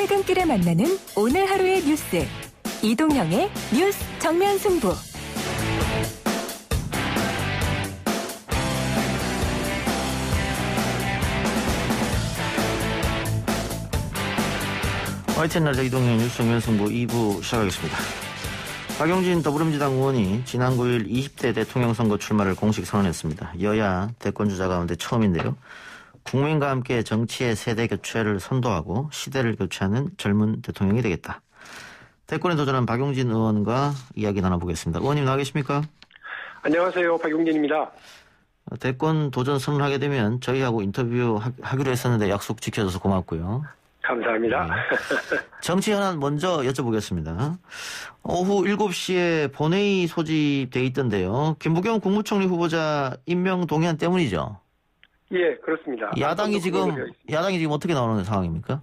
퇴근길에 만나는 오늘 하루의 뉴스. 이동형의 뉴스 정면 승부. 화이트 날짜 이동형 뉴스 정면 승부 2부 시작하겠습니다. 박용진 더불어민주당 의원이 지난 9일 20대 대통령 선거 출마를 공식 선언했습니다. 여야 대권주자 가운데 처음인데요. 국민과 함께 정치의 세대 교체를 선도하고 시대를 교체하는 젊은 대통령이 되겠다. 대권에 도전한 박용진 의원과 이야기 나눠보겠습니다. 의원님 나와 계십니까? 안녕하세요. 박용진입니다. 대권 도전 선언하게 되면 저희하고 인터뷰 하기로 했었는데 약속 지켜줘서 고맙고요. 감사합니다. 네. 정치 현안 먼저 여쭤보겠습니다. 오후 7시에 본회의 소집돼 있던데요. 김부겸 국무총리 후보자 임명 동의안 때문이죠? 예, 그렇습니다. 야당이 지금 어떻게 나오는 상황입니까?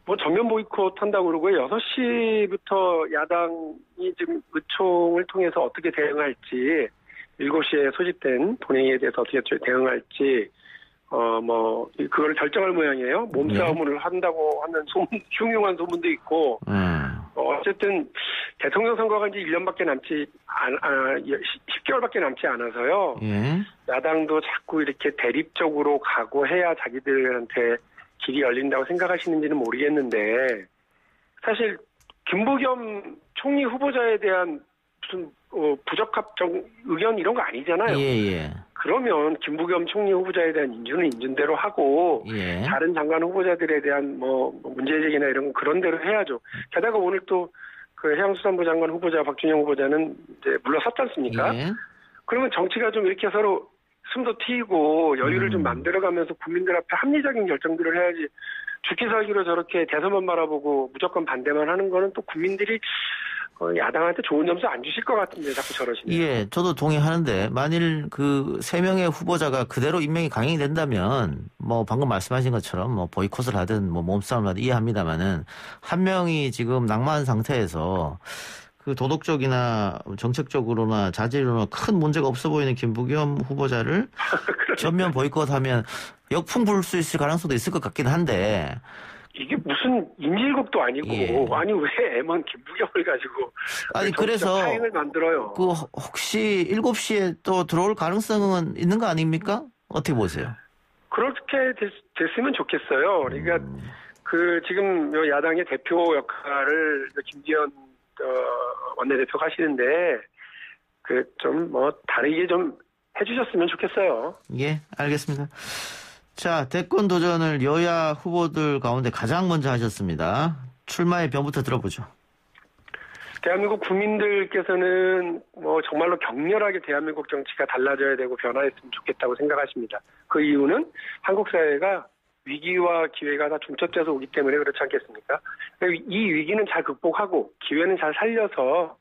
뭐 전면 보이콧 한다고 그러고요. 6시부터 야당이 지금 의총을 통해서 어떻게 대응할지, 7시에 소집된 본회의에 대해서 어떻게 대응할지, 그걸 결정할 모양이에요. 몸싸움을 한다고 하는 흉흉한 소문도 있고, 어쨌든 대통령 선거가 이제 1년밖에 10개월밖에 남지 않아서요. 야당도 자꾸 이렇게 대립적으로 가고 해야 자기들한테 길이 열린다고 생각하시는지는 모르겠는데, 사실 김부겸 총리 후보자에 대한 무슨 부적합적 의견 이런 거 아니잖아요. 그러면 김부겸 총리 후보자에 대한 인준은 인준대로 하고, 다른 장관 후보자들에 대한 문제제기나 이런 건 그런 대로 해야죠. 게다가 오늘 또 그 해양수산부 장관 후보자 박준영 후보자는 이제 물러섰지 않습니까? 그러면 정치가 좀 이렇게 서로 숨도 튀고 여유를 좀 만들어가면서 국민들 앞에 합리적인 결정들을 해야지, 죽기 살기로 저렇게 대선만 바라보고 무조건 반대만 하는 거는 또 국민들이 야당한테 좋은 점수 안 주실 것 같은데 자꾸 저러시네요. 예, 저도 동의하는데 만일 그 3명의 후보자가 그대로 임명이 강행이 된다면 방금 말씀하신 것처럼 보이콧을 하든 몸싸움을 하든 이해합니다만은 한 명이 지금 낙마한 상태에서 그 도덕적이나 정책적으로나 자질로나 큰 문제가 없어 보이는 김부겸 후보자를 전면 보이콧하면 역풍 불 수 있을 가능성도 있을 것 같긴 한데, 이게 무슨 인질극도 아니고, 아니 왜 애만 김부겸을 가지고 그래서 파행을 만들어요. 그 혹시 7시에 또 들어올 가능성은 있는 거 아닙니까? 어떻게 보세요? 그렇게 됐으면 좋겠어요. 그러니까 그 지금 야당의 대표 역할을 김기현 원내대표가 하시는데, 그 좀 다르게 좀 해주셨으면 좋겠어요. 예, 알겠습니다. 자, 대권 도전을 여야 후보들 가운데 가장 먼저 하셨습니다. 출마의 변부터 들어보죠. 대한민국 국민들께서는 정말로 격렬하게 대한민국 정치가 달라져야 되고 변화했으면 좋겠다고 생각하십니다. 그 이유는 한국 사회가 위기와 기회가 다 중첩돼서 오기 때문에 그렇지 않겠습니까? 이 위기는 잘 극복하고 기회는 잘 살려서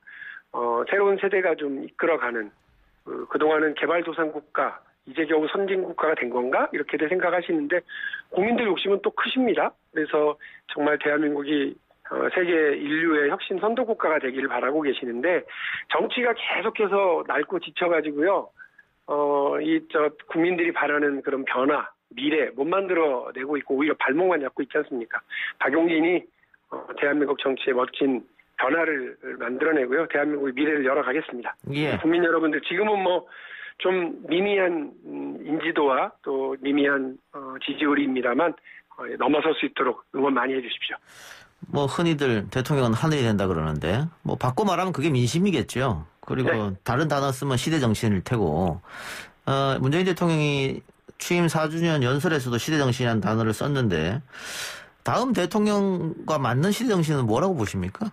새로운 세대가 좀 이끌어가는, 그동안은 개발도상국가, 이제 겨우 선진국가가 된 건가? 이렇게들 생각하시는데, 국민들 욕심은 또 크십니다. 그래서 정말 대한민국이 세계 인류의 혁신 선도국가가 되기를 바라고 계시는데, 정치가 계속해서 낡고 지쳐가지고요, 국민들이 바라는 그런 변화, 미래 못 만들어내고 있고 오히려 발목만 잡고 있지 않습니까? 박용진이 대한민국 정치의 멋진 변화를 만들어내고요, 대한민국의 미래를 열어가겠습니다. 예. 국민 여러분들, 지금은 좀 미미한 인지도와 또 미미한 지지율입니다만 넘어설 수 있도록 응원 많이 해주십시오. 흔히들 대통령은 하늘이 된다 그러는데, 바꿔 말하면 그게 민심이겠죠. 그리고 네. 다른 단어 쓰면 시대 정신일 테고, 문재인 대통령이 취임 4주년 연설에서도 시대 정신이라는 단어를 썼는데, 다음 대통령과 맞는 시대 정신은 뭐라고 보십니까?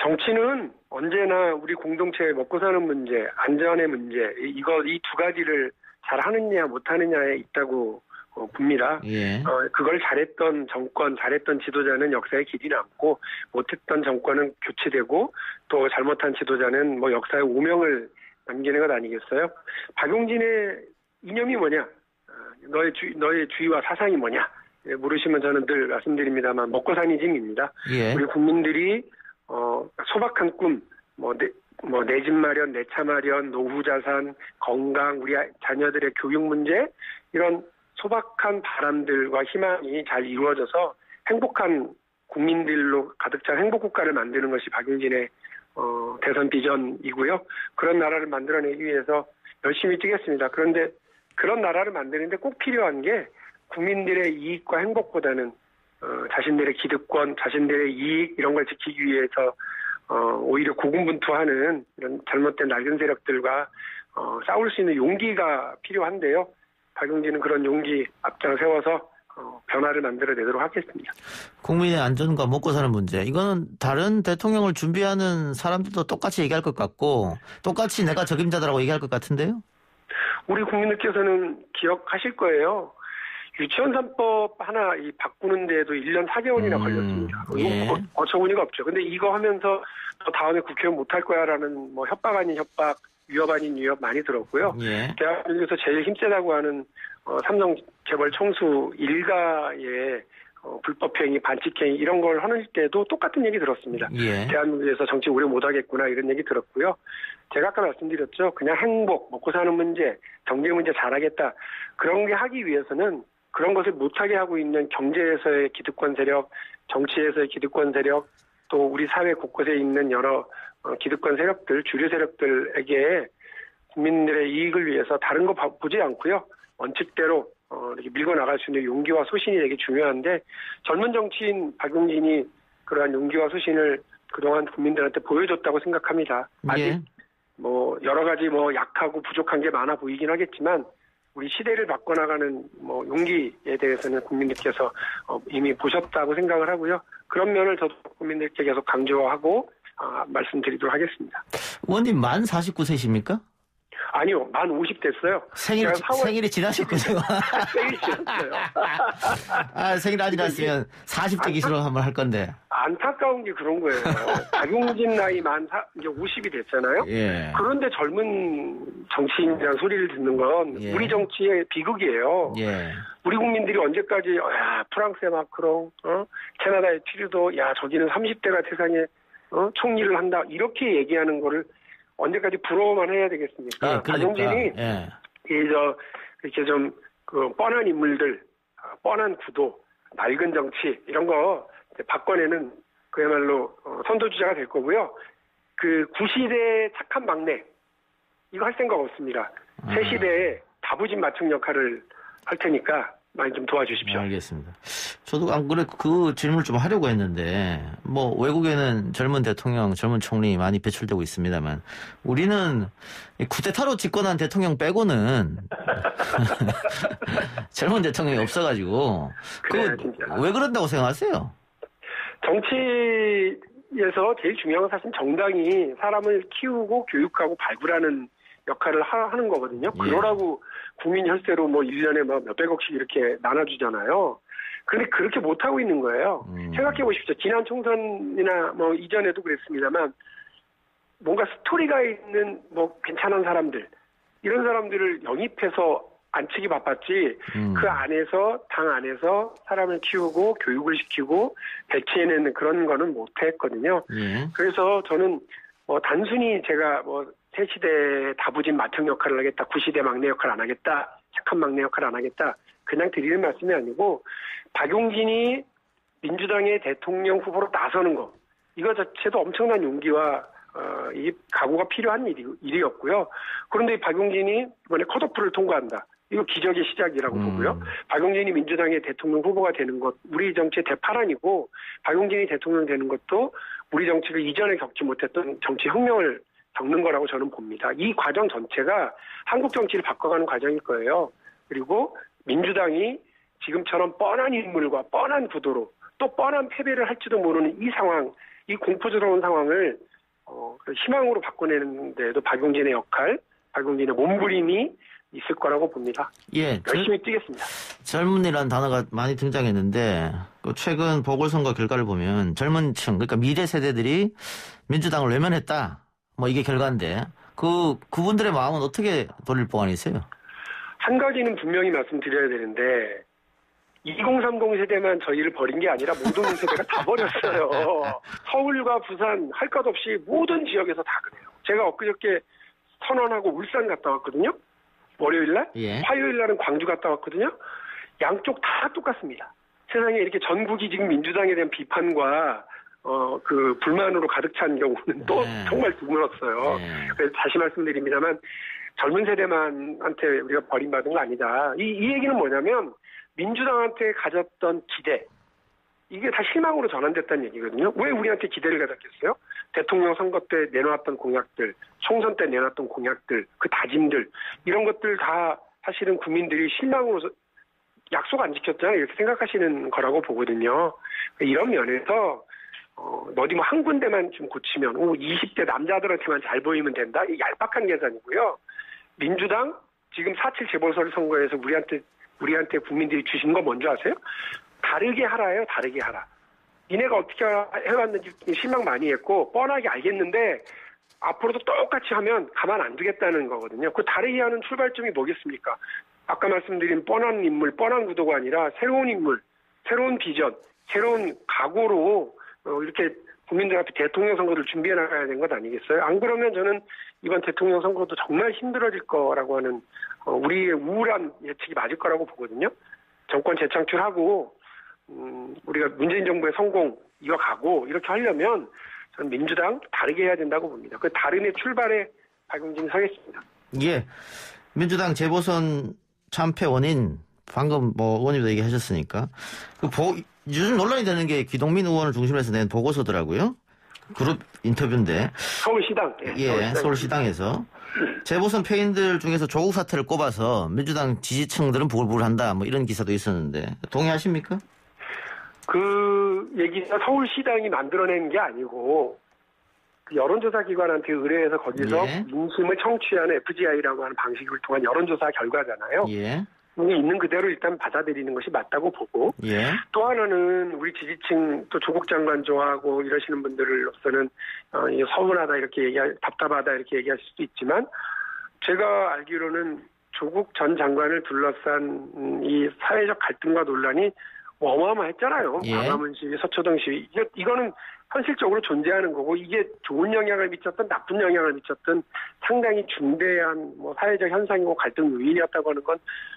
정치는 언제나 우리 공동체의 먹고 사는 문제, 안전의 문제, 이 두 가지를 잘하느냐 못하느냐에 있다고 봅니다. 예. 그걸 잘했던 정권, 잘했던 지도자는 역사에 길이 남고, 못했던 정권은 교체되고, 또 잘못한 지도자는 역사의 오명을 남기는 것 아니겠어요? 박용진의 이념이 뭐냐? 너의 주의와 사상이 뭐냐? 물으시면 저는 늘 말씀드립니다만, 먹고 사는 짐입니다. 예. 우리 국민들이 소박한 꿈, 내 집 마련, 내 차 마련, 노후 자산, 건강, 우리 자녀들의 교육 문제, 이런 소박한 바람들과 희망이 잘 이루어져서 행복한 국민들로 가득 찬 행복국가를 만드는 것이 박용진의 대선 비전이고요. 그런 나라를 만들어내기 위해서 열심히 뛰겠습니다. 그런데 그런 나라를 만드는데 꼭 필요한 게 국민들의 이익과 행복보다는 자신들의 기득권, 자신들의 이익 이런 걸 지키기 위해서 오히려 고군분투하는 이런 잘못된 낡은 세력들과 싸울 수 있는 용기가 필요한데요. 박용진은 그런 용기 앞장 세워서 변화를 만들어내도록 하겠습니다. 국민의 안전과 먹고 사는 문제. 이거는 다른 대통령을 준비하는 사람들도 똑같이 얘기할 것 같고 똑같이 내가 적임자다라고 얘기할 것 같은데요. 우리 국민들께서는 기억하실 거예요. 유치원 3법 하나 바꾸는 데에도 1년 4개월이나 걸렸습니다. 예. 어처구니가 없죠. 근데 이거 하면서 다음에 국회의원 못할 거야라는 협박 아닌 협박, 위협 아닌 위협 많이 들었고요. 예. 대한민국에서 제일 힘세다고 하는 삼성 재벌 총수 일가의 불법행위, 반칙행위 이런 걸 하는 때도 똑같은 얘기 들었습니다. 예. 대한민국에서 정치 오래 못하겠구나 이런 얘기 들었고요. 제가 아까 말씀드렸죠. 그냥 행복, 먹고 사는 문제, 경제 문제 잘하겠다. 그런 게 하기 위해서는 그런 것을 못하게 하고 있는 경제에서의 기득권 세력, 정치에서의 기득권 세력, 또 우리 사회 곳곳에 있는 여러 기득권 세력들, 주류 세력들에게 국민들의 이익을 위해서 다른 거 보지 않고요. 원칙대로 이렇게 밀고 나갈 수 있는 용기와 소신이 되게 중요한데 젊은 정치인 박용진이 그러한 용기와 소신을 그동안 국민들한테 보여줬다고 생각합니다. 아직 예. 여러 가지 약하고 부족한 게 많아 보이긴 하겠지만 우리 시대를 바꿔나가는 용기에 대해서는 국민들께서 이미 보셨다고 생각을 하고요. 그런 면을 저도 국민들께 계속 강조하고 말씀드리도록 하겠습니다. 의원님 만 49세십니까? 아니요. 만 50 됐어요. 생일이 지나셨군요. 생일이 지났어요. 생일 아직 났으면 40대 기수로 한번 할 건데. 안타까운 게 그런 거예요. 박용진 나이 이제 50이 됐잖아요. 예. 그런데 젊은 정치인이라는 소리를 듣는 건 예. 우리 정치의 비극이에요. 예. 우리 국민들이 언제까지 프랑스의 마크롱, 캐나다의 트루도, 저기는 30대가 세상에 총리를 한다 이렇게 얘기하는 거를 언제까지 부러워만 해야 되겠습니까? 예, 박용진이 이렇게 좀 뻔한 인물들, 뻔한 구도, 낡은 정치 이런 거 바꿔내는 그야말로 선도주자가 될 거고요. 그 구시대의 착한 막내 이거 할 생각 없습니다. 새 시대에 다부진 마청 역할을 할 테니까 많이 좀 도와주십시오. 알겠습니다. 저도 안 그래 그 질문을 좀 하려고 했는데 외국에는 젊은 대통령, 젊은 총리 많이 배출되고 있습니다만 우리는 쿠데타로 집권한 대통령 빼고는 젊은 대통령이 없어가지고 왜 그런다고 생각하세요? 정치에서 제일 중요한 건 사실 정당이 사람을 키우고 교육하고 발굴하는 역할을 하는 거거든요. 그러라고 국민 혈세로 1년에 몇백억씩 이렇게 나눠주잖아요. 그런데 그렇게 못하고 있는 거예요. 생각해 보십시오. 지난 총선이나 이전에도 그랬습니다만 뭔가 스토리가 있는 괜찮은 사람들 이런 사람들을 영입해서 안치기 바빴지 그 안에서 당 안에서 사람을 키우고 교육을 시키고 배치해내는 그런 거는 못했거든요. 그래서 저는 단순히 제가 새 시대의 다부진 맏형 역할을 하겠다, 구시대 막내 역할을 안 하겠다, 착한 막내 역할을 안 하겠다 그냥 드리는 말씀이 아니고 박용진이 민주당의 대통령 후보로 나서는 거 이거 자체도 엄청난 용기와 이 각오가 필요한 일이었고요. 그런데 박용진이 이번에 컷오프를 통과한다. 이거 기적의 시작이라고 보고요. 박용진이 민주당의 대통령 후보가 되는 것, 우리 정치의 대파란이고 박용진이 대통령 되는 것도 우리 정치를 이전에 겪지 못했던 정치 혁명을 겪는 거라고 저는 봅니다. 이 과정 전체가 한국 정치를 바꿔가는 과정일 거예요. 그리고 민주당이 지금처럼 뻔한 인물과 뻔한 구도로 또 뻔한 패배를 할지도 모르는 이 상황, 이 공포스러운 상황을 희망으로 바꿔내는 데에도 박용진의 역할, 박용진의 몸부림이 있을 거라고 봅니다. 예, 열심히 뛰겠습니다. 젊은이라는 단어가 많이 등장했는데 최근 보궐선거 결과를 보면 젊은 층, 그러니까 미래 세대들이 민주당을 외면했다. 이게 결과인데 그분들의 마음은 어떻게 돌릴 보관이세요? 한 가지는 분명히 말씀드려야 되는데 2030 세대만 저희를 버린 게 아니라 모든 세대가 다 버렸어요. 서울과 부산 할 것 없이 모든 지역에서 다 그래요. 제가 엊그저께 선원하고 울산 갔다 왔거든요. 월요일날, 화요일날은 광주 갔다 왔거든요. 양쪽 다 똑같습니다. 세상에 이렇게 전국이 지금 민주당에 대한 비판과 그 불만으로 가득 찬 경우는 또 정말 드물었어요. 그래서 다시 말씀드립니다만 젊은 세대만한테 우리가 버림받은 거 아니다. 이 얘기는 뭐냐면 민주당한테 가졌던 기대, 이게 다 실망으로 전환됐다는 얘기거든요. 왜 우리한테 기대를 가졌겠어요? 대통령 선거 때 내놓았던 공약들, 총선 때 내놨던 공약들, 그 다짐들, 이런 것들 다 사실은 국민들이 실망으로 약속 안 지켰잖아요. 이렇게 생각하시는 거라고 보거든요. 이런 면에서 어디 뭐 한 군데만 좀 고치면 20대 남자들한테만 잘 보이면 된다. 이 얄팍한 계산이고요. 민주당 지금 4.7 재보궐선거에서 우리한테 국민들이 주신 거 뭔지 아세요? 다르게 하라예요. 다르게 하라. 니네가 어떻게 해왔는지 실망 많이 했고 뻔하게 알겠는데 앞으로도 똑같이 하면 가만 안 두겠다는 거거든요. 그 다르게 하는 출발점이 뭐겠습니까? 아까 말씀드린 뻔한 인물, 뻔한 구도가 아니라 새로운 인물, 새로운 비전, 새로운 각오로 이렇게 국민들 앞에 대통령 선거를 준비해 나가야 되는 것 아니겠어요? 안 그러면 저는 이번 대통령 선거도 정말 힘들어질 거라고 하는 우리의 우울한 예측이 맞을 거라고 보거든요. 정권 재창출하고 우리가 문재인 정부의 성공 이어가고 이렇게 하려면 저는 민주당 다르게 해야 된다고 봅니다. 그 다름의 출발에 박용진 서겠습니다. 예, 민주당 재보선 참패 원인 방금 뭐 의원님도 얘기하셨으니까 요즘 논란이 되는 게 기동민 의원을 중심으로 해서 낸 보고서더라고요. 그룹 인터뷰인데 서울시당 서울시당에서 재보선 패인들 중에서 조국 사태를 꼽아서 민주당 지지층들은 부글부글한다 뭐 이런 기사도 있었는데 동의하십니까? 그 얘기가 서울시당이 만들어낸 게 아니고 그 여론조사 기관한테 의뢰해서 거기서 민심을 청취하는 FGI라고 하는 방식을 통한 여론조사 결과잖아요. 이게 있는 그대로 일단 받아들이는 것이 맞다고 보고 또 하나는 우리 지지층 또 조국 장관 좋아하고 이러시는 분들로서는 서운하다 이렇게 답답하다 이렇게 얘기하실 수도 있지만 제가 알기로는 조국 전 장관을 둘러싼 이 사회적 갈등과 논란이 어마어마했잖아요. 광화문 시위, 서초동 시위. 이거는 현실적으로 존재하는 거고 이게 좋은 영향을 미쳤든 나쁜 영향을 미쳤든 상당히 중대한 사회적 현상이고 갈등 요인이었다고 하는 건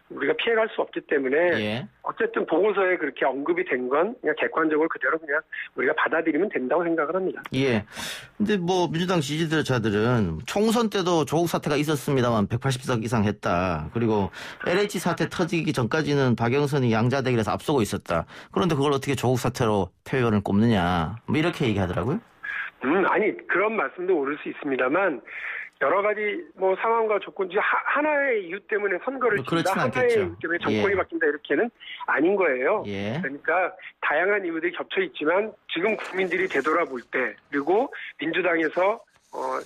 우리가 피해갈 수 없기 때문에 어쨌든 보고서에 그렇게 언급이 된 건 그냥 객관적으로 그대로 그냥 우리가 받아들이면 된다고 생각을 합니다. 근데 민주당 지지자들은 총선 때도 조국 사태가 있었습니다만 180석 이상 했다. 그리고 LH 사태 터지기 전까지는 박영선이 양자대결에서 앞서고 있었다. 그런데 그걸 어떻게 조국 사태로 표현을 꼽느냐. 뭐 이렇게 얘기하더라고요. 아니 그런 말씀도 오를 수 있습니다만 여러 가지 상황과 조건 중 하나의 이유 때문에 선거를 친다, 하나의 이유 때문에 정권이 바뀐다 이렇게는 아닌 거예요. 그러니까 다양한 이유들이 겹쳐 있지만 지금 국민들이 되돌아볼 때 그리고 민주당에서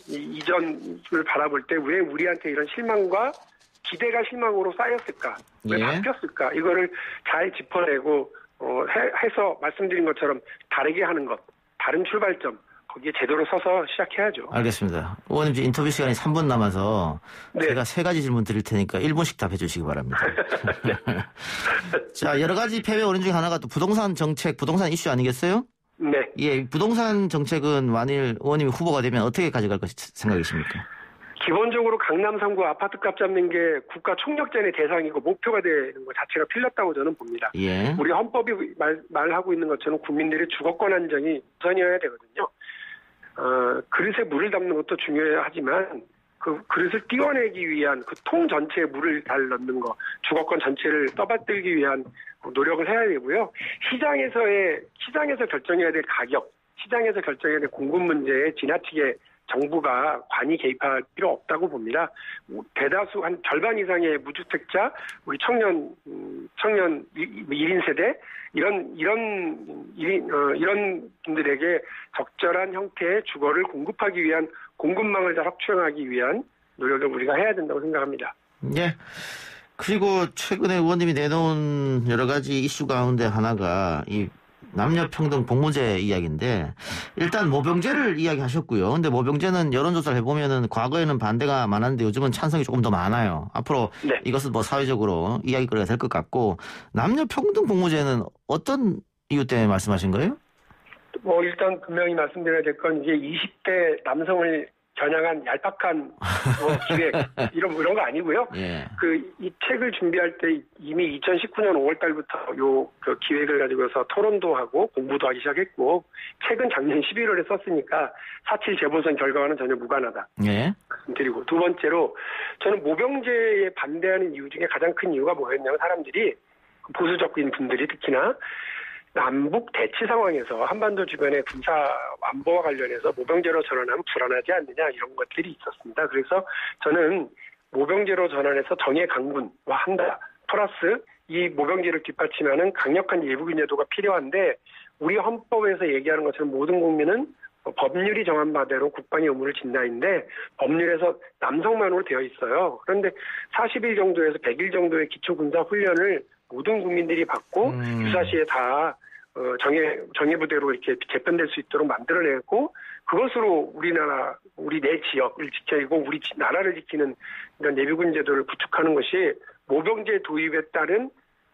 이전을 바라볼 때 왜 우리한테 이런 실망과 기대가 실망으로 쌓였을까? 왜 바뀌었을까? 이거를 잘 짚어내고 해서 말씀드린 것처럼 다르게 하는 것, 다른 출발점 거기에 제대로 서서 시작해야죠. 알겠습니다. 의원님 이제 인터뷰 시간이 3분 남아서 제가 3가지 질문 드릴 테니까 1분씩 답해 주시기 바랍니다. 자, 여러 가지 패배 원인 중에 하나가 또 부동산 정책, 부동산 이슈 아니겠어요? 부동산 정책은 만일 의원님이 후보가 되면 어떻게 가져갈 생각이십니까? 기본적으로 강남 3구 아파트값 잡는 게 국가 총력전의 대상이고 목표가 되는 것 자체가 필요하다고 저는 봅니다. 우리 헌법이 말하고 있는 것처럼 국민들의 주거권 안정이 우선이어야 되거든요. 그릇에 물을 담는 것도 중요하지만 그 그릇을 띄워내기 위한 그 통 전체에 물을 잘 넣는 거, 주거권 전체를 떠받들기 위한 노력을 해야 되고요. 시장에서 결정해야 될 가격, 시장에서 결정해야 될 공급 문제에 지나치게 정부가 관이 개입할 필요 없다고 봅니다. 대다수 한 절반 이상의 무주택자, 우리 청년 1인 세대 이런 분들에게 적절한 형태의 주거를 공급하기 위한 공급망을 잘 확충하기 위한 노력을 우리가 해야 된다고 생각합니다. 그리고 최근에 의원님이 내놓은 여러 가지 이슈 가운데 하나가 이 남녀평등 복무제 이야기인데 일단 모병제를 이야기하셨고요. 근데 모병제는 여론조사를 해보면은 과거에는 반대가 많았는데 요즘은 찬성이 조금 더 많아요. 앞으로 이것은 사회적으로 이야기거리가 될 것 같고 남녀평등 복무제는 어떤 이유 때문에 말씀하신 거예요? 일단 분명히 말씀드려야 될 건 이제 20대 남성을 겨냥한 얄팍한 기획 이런 거 아니고요. 예. 이 책을 준비할 때 이미 2019년 5월달부터 그 기획을 가지고서 토론도 하고 공부도 하기 시작했고 책은 작년 11월에 썼으니까 4.7 재보선 결과와는 전혀 무관하다. 예. 말씀드리고 두 번째로 저는 모병제에 반대하는 이유 중에 가장 큰 이유가 뭐였냐면 사람들이 보수적인 분들이 특히나 남북 대치 상황에서 한반도 주변의 군사 안보와 관련해서 모병제로 전환하면 불안하지 않느냐 이런 것들이 있었습니다. 그래서 저는 모병제로 전환해서 정예 강군화 한다. 플러스 이 모병제를 뒷받침하는 강력한 예비군 제도가 필요한데 우리 헌법에서 얘기하는 것처럼 모든 국민은 법률이 정한 바대로 국방의 의무를 진다인데 법률에서 남성만으로 되어 있어요. 그런데 40일 정도에서 100일 정도의 기초군사 훈련을 모든 국민들이 받고 유사시에 다 정예부대로 이렇게 재편될 수 있도록 만들어내고 그것으로 우리나라 우리 내 지역을 지키고 우리 나라를 지키는 이런 예비군 제도를 구축하는 것이 모병제 도입에 따른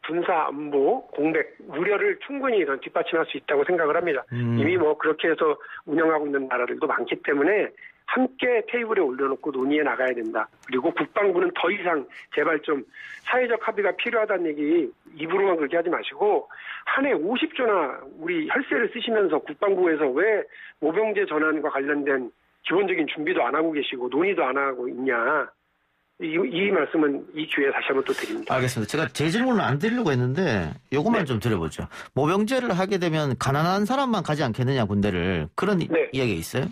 군사 안보 공백 우려를 충분히 뒷받침할 수 있다고 생각을 합니다. 이미 그렇게 해서 운영하고 있는 나라들도 많기 때문에 함께 테이블에 올려놓고 논의해 나가야 된다. 그리고 국방부는 더 이상 제발 좀 사회적 합의가 필요하다는 얘기 입으로만 그렇게 하지 마시고 한 해 50조나 우리 혈세를 쓰시면서 국방부에서 왜 모병제 전환과 관련된 기본적인 준비도 안 하고 계시고 논의도 안 하고 있냐. 이 말씀은 이 기회에 다시 한번 또 드립니다. 알겠습니다. 제가 제 질문을 안 드리려고 했는데 요것만 네. 좀 드려보죠. 모병제를 하게 되면 가난한 사람만 가지 않겠느냐 군대를 그런 네. 이야기가 있어요?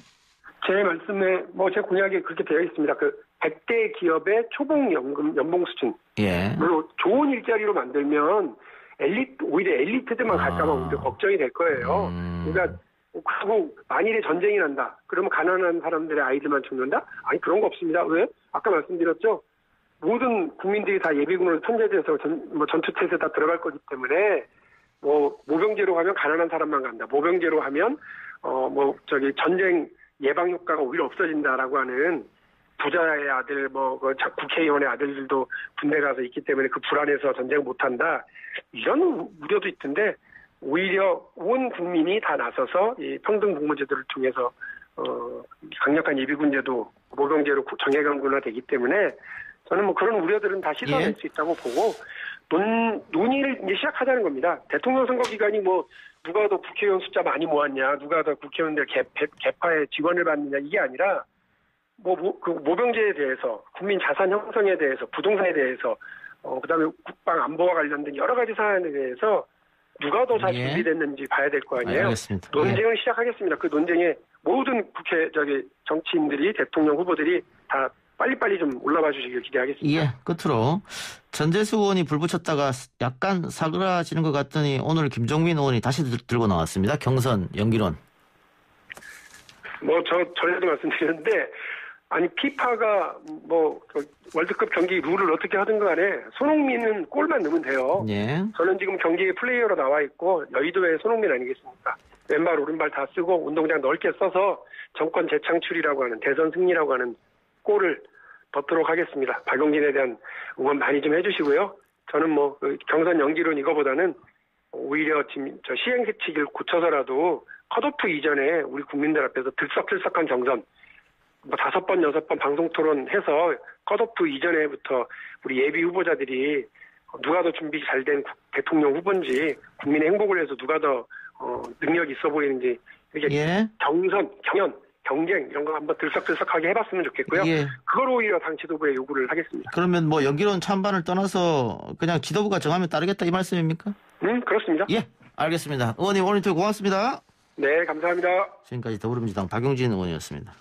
제 말씀에 제 공약에 그렇게 되어 있습니다. 100대 기업의 초봉 연봉 수준. 예. 물론 좋은 일자리로 만들면 오히려 엘리트들만 갈까봐 오히려 걱정이 될 거예요. 그러니까 그리고 만일에 전쟁이 난다. 그러면 가난한 사람들의 아이들만 죽는다? 아니 그런 거 없습니다. 왜? 아까 말씀드렸죠. 모든 국민들이 다 예비군으로 편제돼서 전투태세에 다 들어갈 거기 때문에 모병제로 가면 가난한 사람만 간다. 모병제로 하면 전쟁 예방 효과가 오히려 없어진다라고 하는 부자의 아들, 국회의원의 아들들도 군대 가서 있기 때문에 그 불안해서 전쟁을 못한다. 이런 우려도 있던데 오히려 온 국민이 다 나서서 이 평등 복무제도를 통해서 강력한 예비군제도 모병제로 정예강군화 되기 때문에 저는 그런 우려들은 다 씻어낼 수 있다고 보고 논의를 이제 시작하자는 겁니다. 대통령 선거 기간이 누가 더 국회의원 숫자 많이 모았냐, 누가 더 국회의원들 개파의 지원을 받느냐 이게 아니라 그 모병제에 대해서 국민 자산 형성에 대해서 부동산에 대해서 그다음에 국방 안보와 관련된 여러 가지 사안에 대해서 누가 더 잘 준비됐는지 봐야 될 거 아니에요. 알겠습니다. 논쟁을 시작하겠습니다. 그 논쟁에 모든 정치인들이 대통령 후보들이 다 빨리빨리 좀 올라와 주시길 기대하겠습니다. 예, 끝으로 전재수 의원이 불 붙였다가 약간 사그라지는 것 같더니 오늘 김종민 의원이 다시 들고 나왔습니다. 경선 연기론. 전에도 말씀드렸는데 아니 피파가 월드컵 경기 룰을 어떻게 하든 간에 손흥민은 골만 넣으면 돼요. 예. 저는 지금 경기에 플레이어로 나와 있고 여의도의 손흥민 아니겠습니까? 왼발 오른발 다 쓰고 운동장 넓게 써서 정권 재창출이라고 하는 대선 승리라고 하는 골을 넣도록 하겠습니다. 박용진에 대한 응원 많이 좀 해주시고요. 저는 경선 연기론 이거보다는 오히려 지금 시행규칙을 고쳐서라도 컷오프 이전에 우리 국민들 앞에서 들썩들썩한 경선 5번, 6번 방송 토론해서 컷오프 이전에부터 우리 예비 후보자들이 누가 더 준비 잘 된 대통령 후보인지 국민의 행복을 위해서 누가 더 능력이 있어 보이는지 이렇게 경선, 경연, 경쟁 이런 거 한번 들썩들썩하게 해봤으면 좋겠고요. 그걸 오히려 당 지도부에 요구를 하겠습니다. 그러면 연기론 찬반을 떠나서 그냥 지도부가 정하면 따르겠다 이 말씀입니까? 그렇습니다. 예, 알겠습니다. 의원님 오늘 인터뷰 고맙습니다. 네, 감사합니다. 지금까지 더불어민주당 박용진 의원이었습니다.